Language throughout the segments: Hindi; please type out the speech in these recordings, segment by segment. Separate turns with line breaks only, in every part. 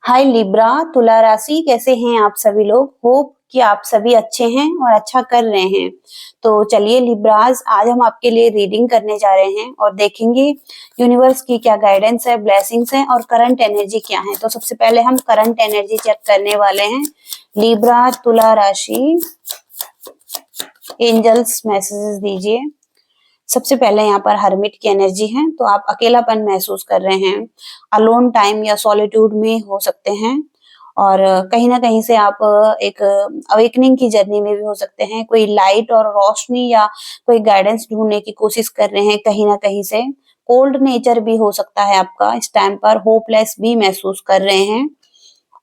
हाय लिब्रा, तुला राशि कैसे हैं आप सभी लोग। होप कि आप सभी अच्छे हैं और अच्छा कर रहे हैं। तो चलिए लिब्राज, आज हम आपके लिए रीडिंग करने जा रहे हैं और देखेंगे यूनिवर्स की क्या गाइडेंस है, ब्लेसिंग्स हैं और करंट एनर्जी क्या है। तो सबसे पहले हम करंट एनर्जी चेक करने वाले हैं। लिब्रा तुला राशि, एंजल्स मैसेजेस दीजिए। सबसे पहले यहाँ पर हर्मिट की एनर्जी है, तो आप अकेलापन महसूस कर रहे हैं, अलोन टाइम या सॉलिट्यूड में हो सकते हैं और कहीं ना कहीं से आप एक अवेकनिंग की जर्नी में भी हो सकते हैं। कोई लाइट और रोशनी या कोई गाइडेंस ढूंढने की कोशिश कर रहे हैं कहीं ना कहीं से। कोल्ड नेचर भी हो सकता है आपका, इस टाइम पर होपलेस भी महसूस कर रहे हैं।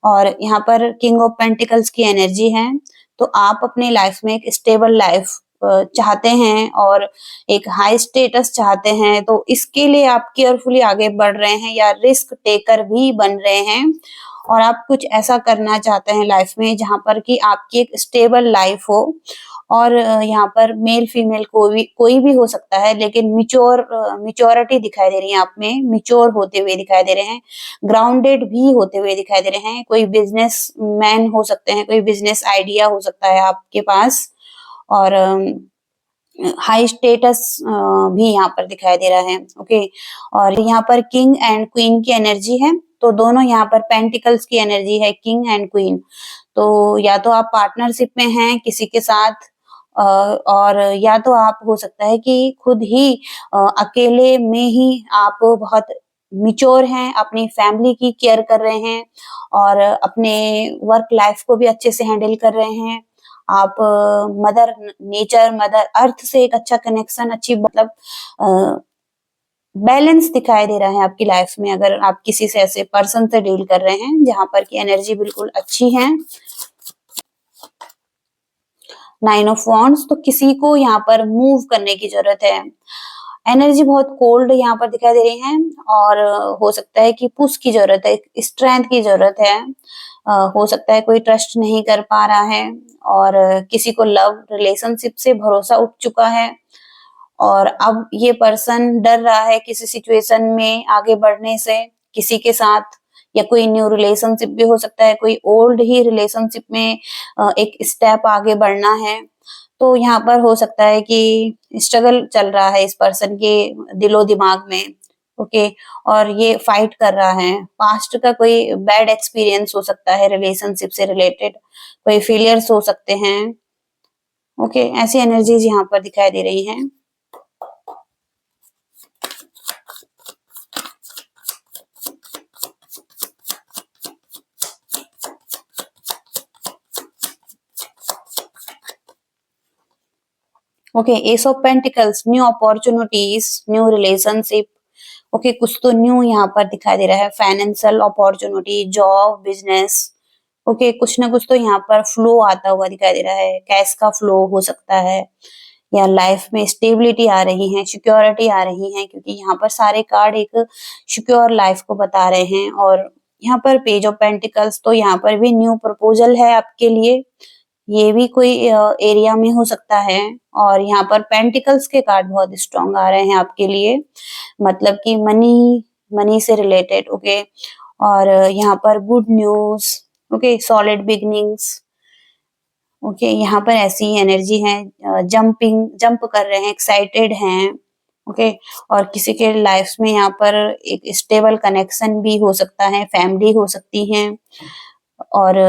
और यहाँ पर किंग ऑफ पेंटिकल्स की एनर्जी है, तो आप अपने लाइफ में एक स्टेबल लाइफ चाहते हैं और एक हाई स्टेटस चाहते हैं, तो इसके लिए आप केयरफुली आगे बढ़ रहे हैं या रिस्क टेकर भी बन रहे हैं। और आप कुछ ऐसा करना चाहते हैं लाइफ में जहां पर कि आपकी एक स्टेबल लाइफ हो। और यहाँ पर मेल फीमेल कोई भी हो सकता है, लेकिन मिच्योरिटी दिखाई दे रही है, आप में मिच्योर होते हुए दिखाई दे रहे हैं, ग्राउंडेड भी होते हुए दिखाई दे रहे हैं। कोई बिजनेस मैन हो सकते हैं, कोई बिजनेस आइडिया हो सकता है आपके पास। और हाई स्टेटस भी यहाँ पर दिखाई दे रहा है। ओके, और यहाँ पर किंग एंड क्वीन की एनर्जी है, तो दोनों यहाँ पर पेंटिकल्स की एनर्जी है, किंग एंड क्वीन। तो या तो आप पार्टनरशिप में हैं किसी के साथ, और या तो आप हो सकता है कि खुद ही अकेले में ही आप बहुत मिच्योर हैं, अपनी फैमिली की केयर कर रहे हैं और अपने वर्क लाइफ को भी अच्छे से हैंडल कर रहे हैं। आप मदर नेचर, मदर अर्थ से एक अच्छा कनेक्शन, अच्छी मतलब बैलेंस दिखाई दे रहा है आपकी लाइफ में, अगर आप किसी से ऐसे पर्सन से डील कर रहे हैं जहां पर की एनर्जी बिल्कुल अच्छी है। 9 ऑफ वॉन्ड्स, तो किसी को यहाँ पर मूव करने की जरूरत है। एनर्जी बहुत कोल्ड यहाँ पर दिखाई दे रही है और हो सकता है कि पुश की जरूरत है, स्ट्रेंथ की जरूरत है। हो सकता है कोई ट्रस्ट नहीं कर पा रहा है और किसी को लव रिलेशनशिप से भरोसा उठ चुका है और अब ये पर्सन डर रहा है किसी सिचुएशन में आगे बढ़ने से किसी के साथ, या कोई न्यू रिलेशनशिप भी हो सकता है, कोई ओल्ड ही रिलेशनशिप में एक स्टेप आगे बढ़ना है। तो यहाँ पर हो सकता है कि स्ट्रगल चल रहा है इस पर्सन के दिलो दिमाग में। ओके, और ये फाइट कर रहा है। पास्ट का कोई बैड एक्सपीरियंस हो सकता है, रिलेशनशिप से रिलेटेड कोई फेलियर्स हो सकते हैं। ओके, ऐसी एनर्जीज यहाँ पर दिखाई दे रही हैं। Okay, S of pentacles, new opportunities, new relationship. Okay, कुछ तो न्यू यहाँ पर दिखाई दे रहा है, financial opportunity, job, business. Okay, कुछ ना कुछ तो यहाँ पर फ्लो आता हुआ दिखाई दे रहा है, कैश का फ्लो हो सकता है या लाइफ में स्टेबिलिटी आ रही है, सिक्योरिटी आ रही है, क्योंकि यहाँ पर सारे कार्ड एक सिक्योर लाइफ को बता रहे हैं। और यहाँ पर पेज ऑफ पेंटिकल्स, तो यहाँ पर भी न्यू प्रपोजल है आपके लिए, ये भी कोई एरिया में हो सकता है। और यहाँ पर पेंटिकल्स के कार्ड बहुत स्ट्रांग आ रहे हैं आपके लिए, मतलब कि मनी, मनी से रिलेटेड। ओके, और यहाँ पर good news. Okay, solid beginnings. Okay, यहाँ पर ऐसी एनर्जी है, जंप कर रहे हैं, एक्साइटेड हैं। ओके, और किसी के लाइफ में यहाँ पर एक स्टेबल कनेक्शन भी हो सकता है, फैमिली हो सकती है। और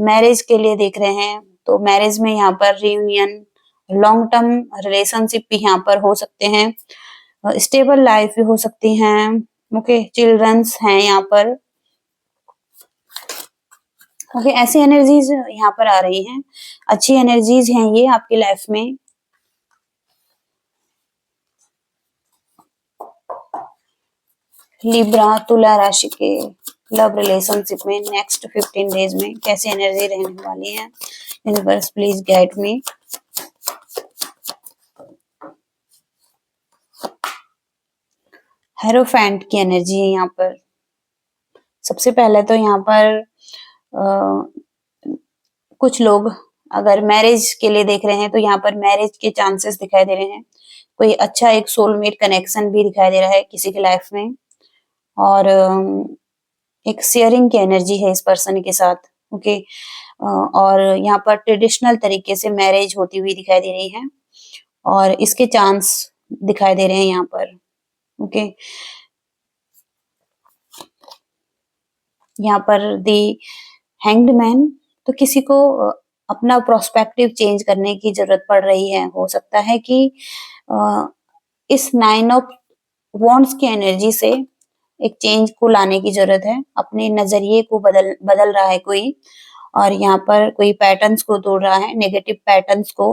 मैरिज के लिए देख रहे हैं, तो मैरिज में यहाँ पर रियूनियन, लॉन्ग टर्म रिलेशनशिप भी यहाँ पर हो सकते हैं, स्टेबल लाइफ भी हो सकती हैं। ओके, चिल्ड्रंस हैं यहाँ पर। ओके, ऐसी एनर्जीज यहाँ पर आ रही हैं, अच्छी एनर्जीज हैं ये आपकी लाइफ में। लिब्रा तुला राशि के लव रिलेशनशिप में नेक्स्ट 15 डेज में कैसी एनर्जी रहने वाली है। Universe please guide me. Hierophant की एनर्जी है यहाँ पर। सबसे पहले तो यहाँ पर कुछ लोग अगर मैरिज के लिए देख रहे हैं, तो यहाँ पर मैरिज के चांसेस दिखाई दे रहे हैं। कोई अच्छा एक सोलमेट कनेक्शन भी दिखाई दे रहा है किसी की लाइफ में। और एक शेयरिंग की एनर्जी है इस पर्सन के साथ, ओके। और यहाँ पर ट्रेडिशनल तरीके से मैरिज होती हुई दिखाई दे रही है और इसके चांस दिखाई दे रहे हैं यहाँ पर, ओके। यहाँ पर दी हैंग्ड मैन, तो किसी को अपना प्रोस्पेक्टिव चेंज करने की जरूरत पड़ रही है। हो सकता है कि इस 9 ऑफ वॉन्ड्स की एनर्जी से एक चेंज को लाने की जरूरत है। अपने नजरिए को बदल रहा है कोई, और यहाँ पर कोई पैटर्न्स को तोड़ रहा है, नेगेटिव पैटर्न्स को।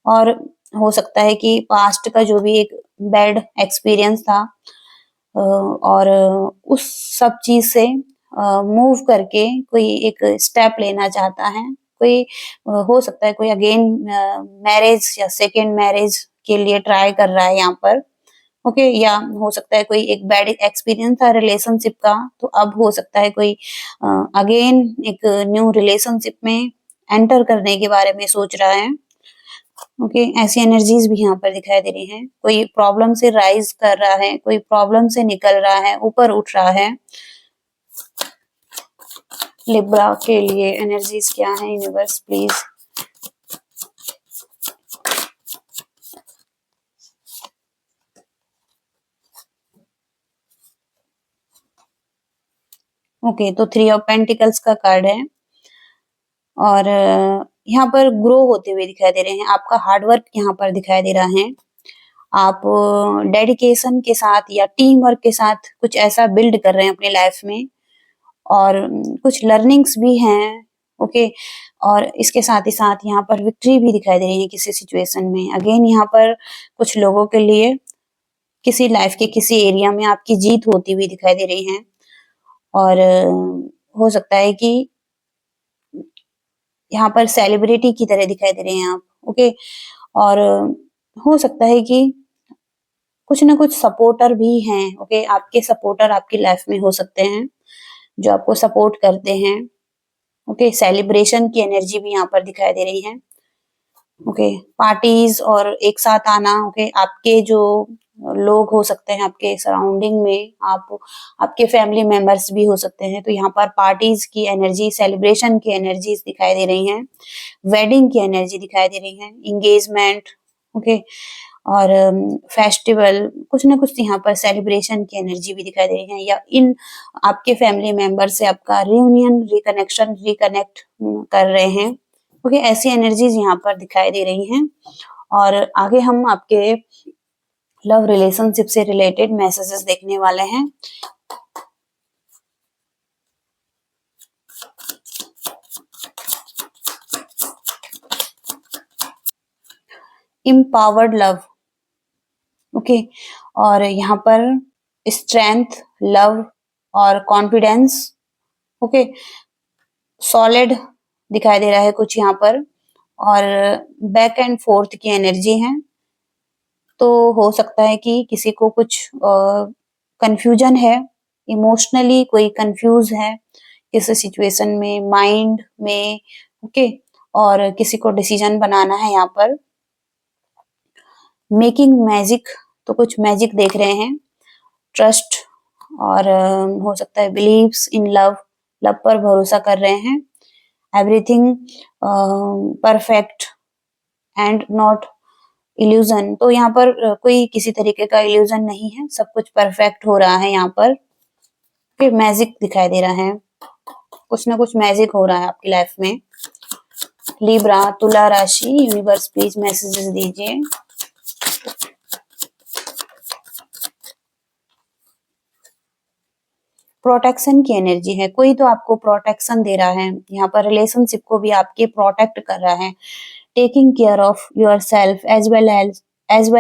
और हो सकता है कि पास्ट का जो भी एक बैड एक्सपीरियंस था और उस सब चीज से मूव करके कोई एक स्टेप लेना चाहता है। कोई हो सकता है कोई अगेन मैरिज या सेकेंड मैरिज के लिए ट्राई कर रहा है यहाँ पर, ओके। या हो सकता है कोई एक बैड एक्सपीरियंस था रिलेशनशिप का, तो अब हो सकता है कोई अगेन एक न्यू रिलेशनशिप में एंटर करने के बारे में सोच रहा है, ओके। ऐसी एनर्जीज भी यहाँ पर दिखाई दे रही हैं। कोई प्रॉब्लम से राइज कर रहा है, कोई प्रॉब्लम से निकल रहा है, ऊपर उठ रहा है। लिब्रा के लिए एनर्जीज क्या है यूनिवर्स प्लीज। ओके, तो 3 ऑफ पेंटिकल्स का कार्ड है और यहाँ पर ग्रो होते हुए दिखाई दे रहे हैं। आपका हार्डवर्क यहाँ पर दिखाई दे रहा है। आप डेडिकेशन के साथ या टीम वर्क के साथ कुछ ऐसा बिल्ड कर रहे हैं अपनी लाइफ में, और कुछ लर्निंग्स भी हैं, ओके। और इसके साथ ही साथ यहाँ पर विक्ट्री भी दिखाई दे रही है किसी सिचुएशन में। अगेन यहाँ पर कुछ लोगों के लिए किसी लाइफ के किसी एरिया में आपकी जीत होती हुई दिखाई दे रही है। और हो सकता है कि यहाँ पर सेलिब्रिटी की तरह दिखाई दे रहे हैं आप, ओके। और हो सकता है कि कुछ ना कुछ सपोर्टर भी हैं, ओके। आपके सपोर्टर आपकी लाइफ में हो सकते हैं जो आपको सपोर्ट करते हैं, ओके। सेलिब्रेशन की एनर्जी भी यहाँ पर दिखाई दे रही है, ओके। पार्टीज और एक साथ आना, ओके। आपके जो लोग हो सकते हैं आपके सराउंडिंग में, आपके फैमिली मेंबर्स भी हो सकते हैं। तो यहाँ पर पार्टीज की एनर्जी, सेलिब्रेशन की एनर्जीज दिखाई दे रही हैं, वेडिंग की एनर्जी दिखाई दे रही है, इंगेजमेंट, ओके। और फेस्टिवल, कुछ ना कुछ यहाँ पर सेलिब्रेशन की एनर्जी भी दिखाई दे रही है। या इन आपके फैमिली मेंबर से आपका रियूनियन, रिकनेक्शन, रिकनेक्ट कर रहे हैं, ओके। ऐसी एनर्जीज यहाँ पर दिखाई दे रही हैं। और आगे हम आपके लव रिलेशनशिप से रिलेटेड मैसेजेस देखने वाले हैं। Empowered love, okay. और यहाँ पर स्ट्रेंथ, लव और कॉन्फिडेंस, ओके। सॉलिड दिखाई दे रहा है कुछ यहाँ पर, और बैक एंड फोर्थ की एनर्जी है। तो हो सकता है कि किसी को कुछ कंफ्यूजन है, इमोशनली कोई कंफ्यूज है किसी सिचुएशन में, माइंड में, ओके। और किसी को डिसीजन बनाना है यहाँ पर। मेकिंग मैजिक, तो कुछ मैजिक देख रहे हैं। ट्रस्ट, और हो सकता है बिलीव्स इन लव, लव पर भरोसा कर रहे हैं। Everything perfect and not illusion, तो यहाँ पर कोई किसी तरीके का इल्यूजन नहीं है, सब कुछ परफेक्ट हो रहा है यहाँ पर। फिर मैजिक दिखाई दे रहा है, कुछ ना कुछ मैजिक हो रहा है आपकी लाइफ में। लिब्रा, तुला राशि, यूनिवर्स प्लीज मैसेजेस दीजिए। प्रोटेक्शन की एनर्जी है, कोई तो आपको प्रोटेक्शन दे रहा है यहाँ पर, रिलेशनशिप को भी आपके प्रोटेक्ट कर रहा है। Taking care of yourself as well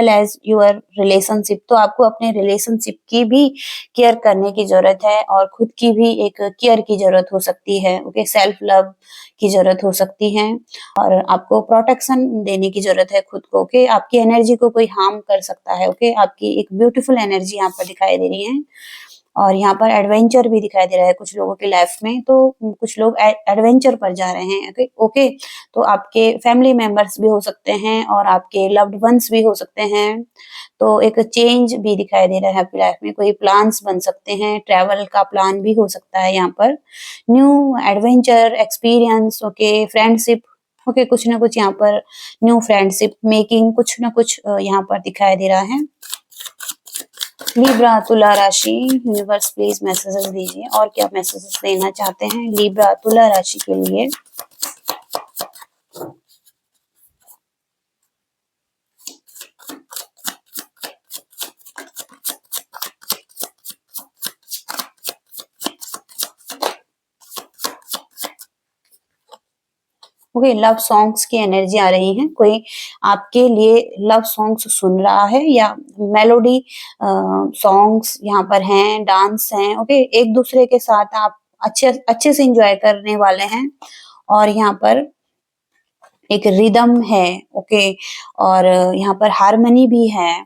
as your relationship, तो आपको अपने रिलेशनशिप की भी केयर करने की जरूरत है और खुद की भी एक केयर की जरूरत हो सकती है, ओके। सेल्फ लव की जरूरत हो सकती है और आपको प्रोटेक्शन देने की जरूरत है खुद को, ओके। आपकी एनर्जी को कोई हार्म कर सकता है, ओके। आपकी एक ब्यूटीफुल एनर्जी यहाँ पर दिखाई दे रही है। और यहाँ पर एडवेंचर भी दिखाई दे रहा है कुछ लोगों की लाइफ में, तो कुछ लोग एडवेंचर पर जा रहे हैं। ओके ओके, तो आपके फैमिली मेंबर्स भी हो सकते हैं और आपके लव्ड वंस भी हो सकते हैं। तो एक चेंज भी दिखाई दे रहा है आपकी लाइफ में, कोई प्लान्स बन सकते हैं, ट्रैवल का प्लान भी हो सकता है यहाँ पर, new adventure experience, okay friendship, okay कुछ ना कुछ यहाँ पर न्यू फ्रेंडशिप मेकिंग कुछ ना कुछ यहाँ पर दिखाई दे रहा है। लिब्रा तुला राशि, यूनिवर्स प्लीज मैसेजेस दीजिए और क्या मैसेजेस देना चाहते हैं लिब्रा तुला राशि के लिए। ओके, लव सॉन्ग्स की एनर्जी आ रही है, कोई आपके लिए लव सॉन्ग्स सुन रहा है या मेलोडी सॉन्ग्स यहाँ पर हैं, डांस हैं। ओके, एक दूसरे के साथ आप अच्छे अच्छे से एंजॉय करने वाले हैं और यहाँ पर एक रिदम है। ओके, और यहाँ पर हारमनी भी है,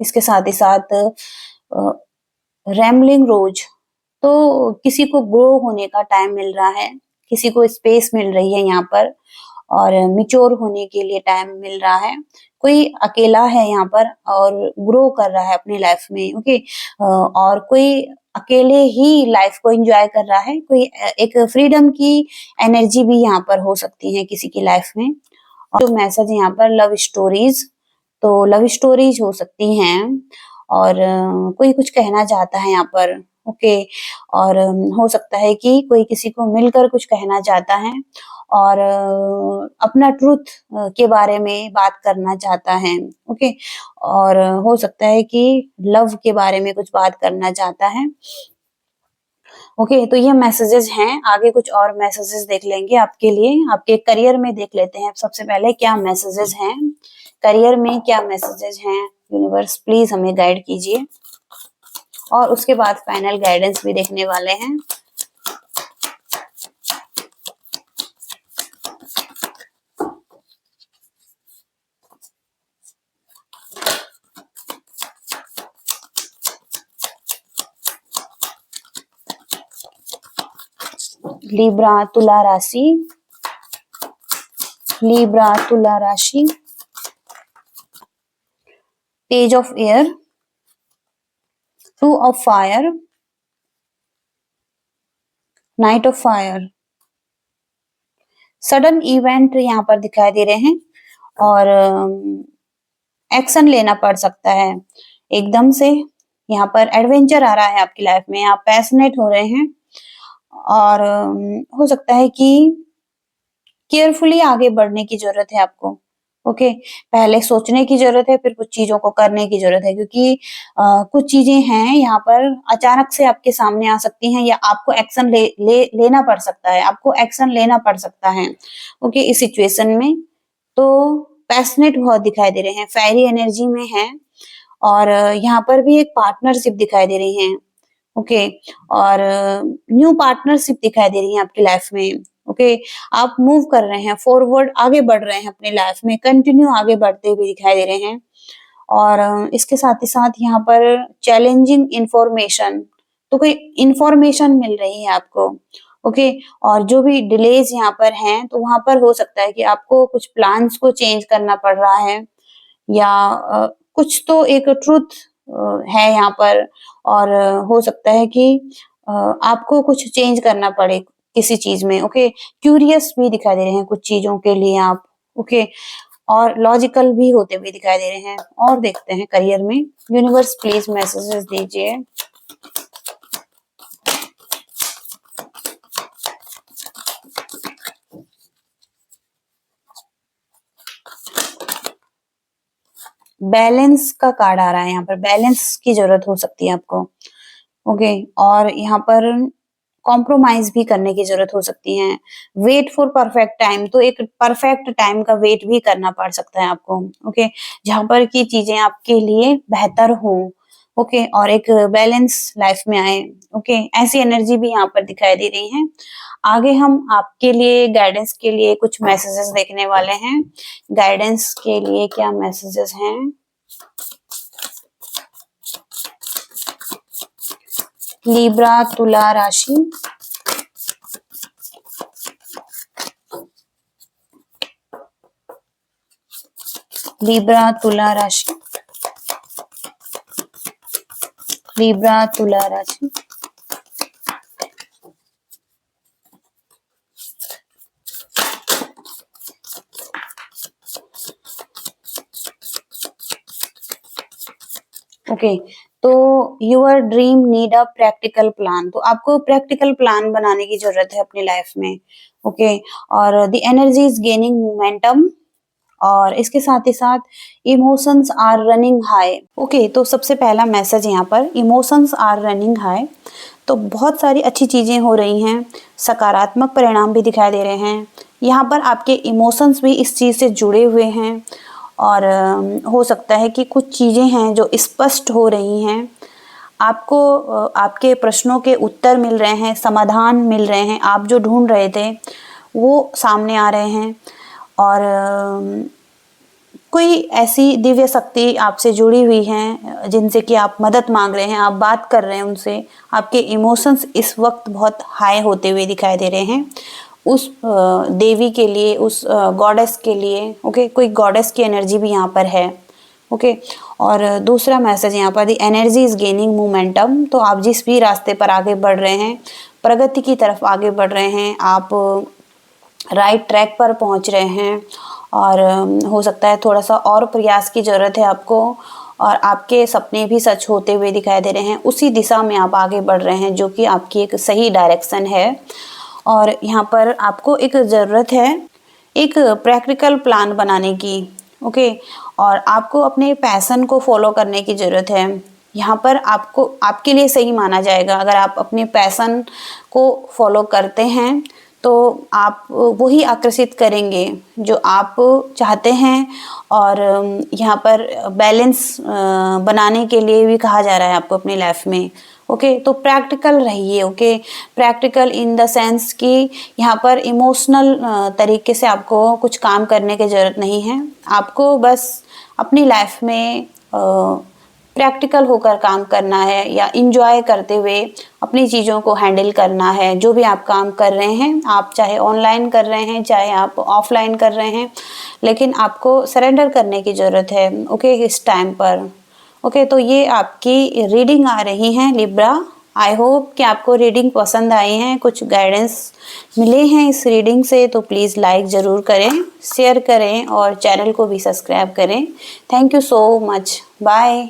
इसके साथ ही साथ रैमलिंग रोज, तो किसी को ग्रो होने का टाइम मिल रहा है, किसी को स्पेस मिल रही है यहाँ पर और मिच्योर होने के लिए टाइम मिल रहा है। कोई अकेला है यहाँ पर और ग्रो कर रहा है अपनी लाइफ में। ओके, और कोई अकेले ही लाइफ को एंजॉय कर रहा है, कोई एक फ्रीडम की एनर्जी भी यहाँ पर हो सकती है किसी की लाइफ में। और जो मैसेज यहाँ पर लव स्टोरीज, तो लव स्टोरीज हो सकती हैं और कोई कुछ कहना चाहता है यहाँ पर। ओके, और हो सकता है कि कोई किसी को मिलकर कुछ कहना चाहता है और अपना ट्रुथ के बारे में बात करना चाहता है। ओके, और हो सकता है कि लव के बारे में कुछ बात करना चाहता है। ओके, तो ये मैसेजेस हैं, आगे कुछ और मैसेजेस देख लेंगे आपके लिए। आपके करियर में देख लेते हैं सबसे पहले क्या मैसेजेस हैं, करियर में क्या मैसेजेस हैं, यूनिवर्स प्लीज हमें गाइड कीजिए और उसके बाद फाइनल गाइडेंस भी देखने वाले हैं। लिब्रा तुला राशि, लिब्रा तुला राशि, page of air, 2 of fire, night of fire. Sudden event यहाँ पर दिखाई दे रहे हैं और एक्शन लेना पड़ सकता है एकदम से। यहाँ पर एडवेंचर आ रहा है आपकी लाइफ में, आप पैशनेट हो रहे हैं और हो सकता है कि केयरफुली आगे बढ़ने की जरूरत है आपको। ओके, पहले सोचने की जरूरत है, फिर कुछ चीजों को करने की जरूरत है, क्योंकि कुछ चीजें हैं यहाँ पर अचानक से आपके सामने आ सकती हैं या आपको एक्शन लेना पड़ सकता है, आपको एक्शन लेना पड़ सकता है। ओके, इस सिचुएशन में तो पैशनेट बहुत दिखाई दे रहे हैं, फेयरी एनर्जी में है और यहाँ पर भी एक पार्टनरशिप दिखाई दे रही है। ओके, और न्यू पार्टनरशिप दिखाई दे रही है आपकी लाइफ में। ओके, आप मूव कर रहे हैं फॉरवर्ड, आगे बढ़ रहे हैं अपनी लाइफ में, कंटिन्यू आगे बढ़ते हुए दिखाई दे रहे हैं और इसके साथ ही साथ यहाँ पर चैलेंजिंग इंफॉर्मेशन, तो कोई इंफॉर्मेशन मिल रही है आपको। ओके, और जो भी डिलेज यहाँ पर हैं तो वहां पर हो सकता है कि आपको कुछ प्लान्स को चेंज करना पड़ रहा है या कुछ तो एक ट्रुथ है यहाँ पर और हो सकता है कि आपको कुछ चेंज करना पड़े किसी चीज में। ओके, क्यूरियस भी दिखाई दे रहे हैं कुछ चीजों के लिए आप। ओके, और लॉजिकल भी होते हुए दिखाई दे रहे हैं। और देखते हैं करियर में, यूनिवर्स प्लीज मैसेजेस दीजिए। बैलेंस का कार्ड आ रहा है यहाँ पर, बैलेंस की जरूरत हो सकती है आपको। ओके, और यहाँ पर कॉम्प्रोमाइज भी करने की जरूरत हो सकती है। वेट फॉर परफेक्ट टाइम, तो एक परफेक्ट टाइम का वेट भी करना पड़ सकता है आपको। ओके, जहां पर की चीजें आपके लिए बेहतर हो। ओके, और एक बैलेंस लाइफ में आए। ओके, ऐसी एनर्जी भी यहाँ पर दिखाई दे रही है। आगे हम आपके लिए गाइडेंस के लिए कुछ मैसेजेस देखने वाले हैं। गाइडेंस के लिए क्या मैसेजेस हैं, लिब्रा तुला राशि, लिब्रा तुला राशि, लिब्रा तुला राशि। ओके, तो your dream need a practical plan, तो आपको प्रैक्टिकल प्लान बनाने की जरूरत है अपनी लाइफ में। ओके, और the energy is gaining momentum, और इसके साथ ही साथ emotions are running high. Okay, तो सबसे पहला मैसेज यहाँ पर इमोशंस आर रनिंग हाई, तो बहुत सारी अच्छी चीजें हो रही हैं, सकारात्मक परिणाम भी दिखाई दे रहे हैं। यहाँ पर आपके इमोशंस भी इस चीज से जुड़े हुए हैं, और हो सकता है कि कुछ चीजें हैं जो स्पष्ट हो रही हैं आपको, आपके प्रश्नों के उत्तर मिल रहे हैं, समाधान मिल रहे हैं, आप जो ढूंढ रहे थे वो सामने आ रहे हैं। और कोई ऐसी दिव्य शक्ति आपसे जुड़ी हुई है जिनसे कि आप मदद मांग रहे हैं, आप बात कर रहे हैं उनसे, आपके इमोशंस इस वक्त बहुत हाई होते हुए दिखाई दे रहे हैं उस देवी के लिए, उस गॉडेस के लिए। ओके, कोई गॉडेस की एनर्जी भी यहाँ पर है। ओके, और दूसरा मैसेज यहाँ पर दी एनर्जी इज गेनिंग मोमेंटम, तो आप जिस भी रास्ते पर आगे बढ़ रहे हैं, प्रगति की तरफ आगे बढ़ रहे हैं, आप राइट ट्रैक पर पहुंच रहे हैं, और हो सकता है थोड़ा सा और प्रयास की ज़रूरत है आपको, और आपके सपने भी सच होते हुए दिखाई दे रहे हैं। उसी दिशा में आप आगे बढ़ रहे हैं जो कि आपकी एक सही डायरेक्शन है। और यहाँ पर आपको एक ज़रूरत है एक प्रैक्टिकल प्लान बनाने की। ओके, और आपको अपने पैशन को फॉलो करने की ज़रूरत है। यहाँ पर आपको आपके लिए सही माना जाएगा अगर आप अपने पैशन को फॉलो करते हैं, तो आप वही आकर्षित करेंगे जो आप चाहते हैं। और यहाँ पर बैलेंस बनाने के लिए भी कहा जा रहा है आपको अपनी लाइफ में। ओके, तो प्रैक्टिकल रहिए। Okay, practical in the sense कि यहाँ पर इमोशनल तरीके से आपको कुछ काम करने की ज़रूरत नहीं है। आपको बस अपनी लाइफ में प्रैक्टिकल होकर काम करना है, या इंजॉय करते हुए अपनी चीज़ों को हैंडल करना है। जो भी आप काम कर रहे हैं, आप चाहे ऑनलाइन कर रहे हैं, चाहे आप ऑफलाइन कर रहे हैं, लेकिन आपको सरेंडर करने की ज़रूरत है। ओके, इस टाइम पर। ओके, तो ये आपकी रीडिंग आ रही हैं लिब्रा। आई होप कि आपको रीडिंग पसंद आई है, कुछ गाइडेंस मिले हैं इस रीडिंग से, तो प्लीज़ लाइक ज़रूर करें, शेयर करें और चैनल को भी सब्सक्राइब करें। Thank you so much, bye.